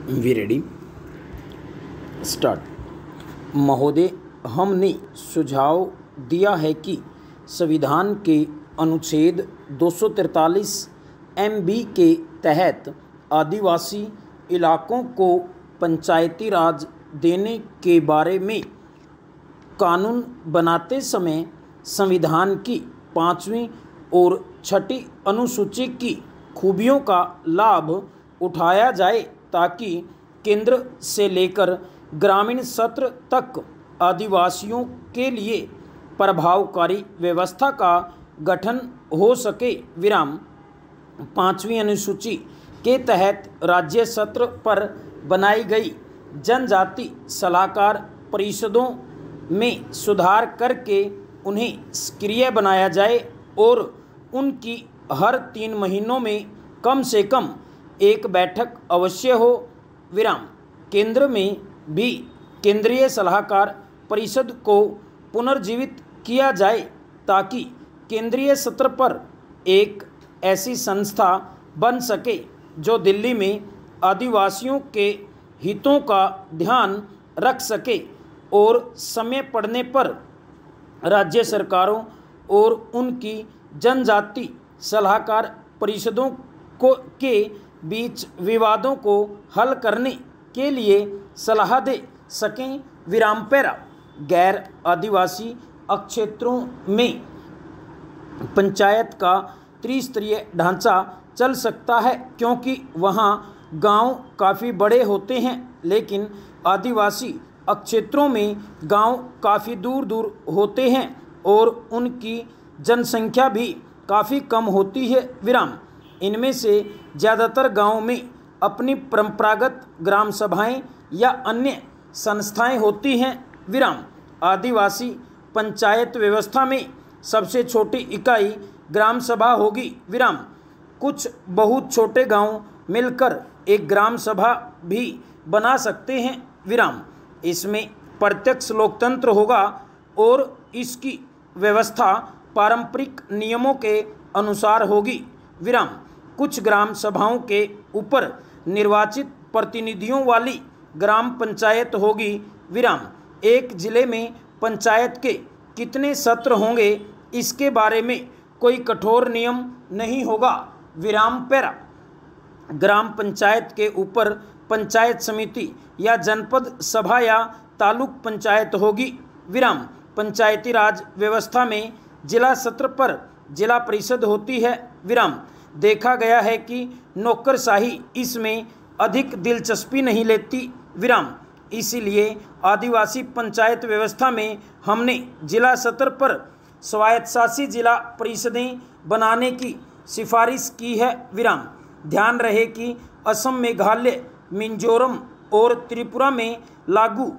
We ready start. महोदय, हमने सुझाव दिया है कि संविधान के अनुच्छेद 243 MB के तहत आदिवासी इलाकों को पंचायती राज देने के बारे में कानून बनाते समय संविधान की 5वीं और 6ठी अनुसूची की खूबियों का लाभ उठाया जाए ताकि केंद्र से लेकर ग्रामीण स्तर तक आदिवासियों के लिए प्रभावकारी व्यवस्था का गठन हो सके। विराम 5वीं अनुसूची के तहत राज्य स्तर पर बनाई गई जनजाति सलाहकार परिषदों में सुधार करके उन्हें सक्रिय बनाया जाए और उनकी हर 3 महीनों में कम से कम एक बैठक अवश्य हो। विराम केंद्र में भी केंद्रीय सलाहकार परिषद को पुनर्जीवित किया जाए ताकि केंद्रीय स्तर पर एक ऐसी संस्था बन सके जो दिल्ली में आदिवासियों के हितों का ध्यान रख सके और समय पड़ने पर राज्य सरकारों और उनकी जनजाति सलाहकार परिषदों के बीच विवादों को हल करने के लिए सलाह दे सकें। विराम पैरा गैर आदिवासी क्षेत्रों में पंचायत का त्रिस्तरीय ढांचा चल सकता है क्योंकि वहाँ गांव काफ़ी बड़े होते हैं, लेकिन आदिवासी क्षेत्रों में गांव काफ़ी दूर दूर होते हैं और उनकी जनसंख्या भी काफ़ी कम होती है। विराम इनमें से ज़्यादातर गांवों में अपनी परंपरागत ग्राम सभाएं या अन्य संस्थाएं होती हैं। विराम आदिवासी पंचायत व्यवस्था में सबसे छोटी इकाई ग्राम सभा होगी। विराम कुछ बहुत छोटे गांव मिलकर एक ग्राम सभा भी बना सकते हैं। विराम इसमें प्रत्यक्ष लोकतंत्र होगा और इसकी व्यवस्था पारंपरिक नियमों के अनुसार होगी। विराम कुछ ग्राम सभाओं के ऊपर निर्वाचित प्रतिनिधियों वाली ग्राम पंचायत होगी। विराम एक जिले में पंचायत के कितने सत्र होंगे इसके बारे में कोई कठोर नियम नहीं होगा। विराम पैरा ग्राम पंचायत के ऊपर पंचायत समिति या जनपद सभा या तालुक पंचायत होगी। विराम पंचायती राज व्यवस्था में जिला स्तर पर जिला परिषद होती है। विराम देखा गया है कि नौकरशाही इसमें अधिक दिलचस्पी नहीं लेती। विराम इसीलिए आदिवासी पंचायत व्यवस्था में हमने जिला स्तर पर स्वायत्तशासी जिला परिषदें बनाने की सिफारिश की है। विराम ध्यान रहे कि असम, मेघालय, मिजोरम और त्रिपुरा में लागू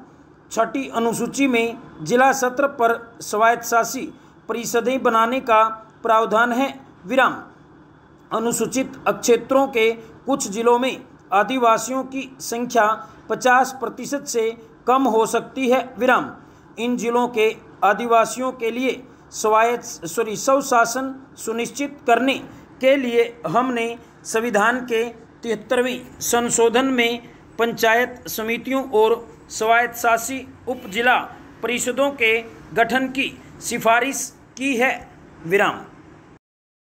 6ठी अनुसूची में जिला स्तर पर स्वायत्तशासी परिषदें बनाने का प्रावधान है। विराम अनुसूचित क्षेत्रों के कुछ जिलों में आदिवासियों की संख्या 50% से कम हो सकती है। विराम इन जिलों के आदिवासियों के लिए स्वशासन सुनिश्चित करने के लिए हमने संविधान के 73वें संशोधन में पंचायत समितियों और स्वायत्तशासी उपजिला परिषदों के गठन की सिफारिश की है। विराम।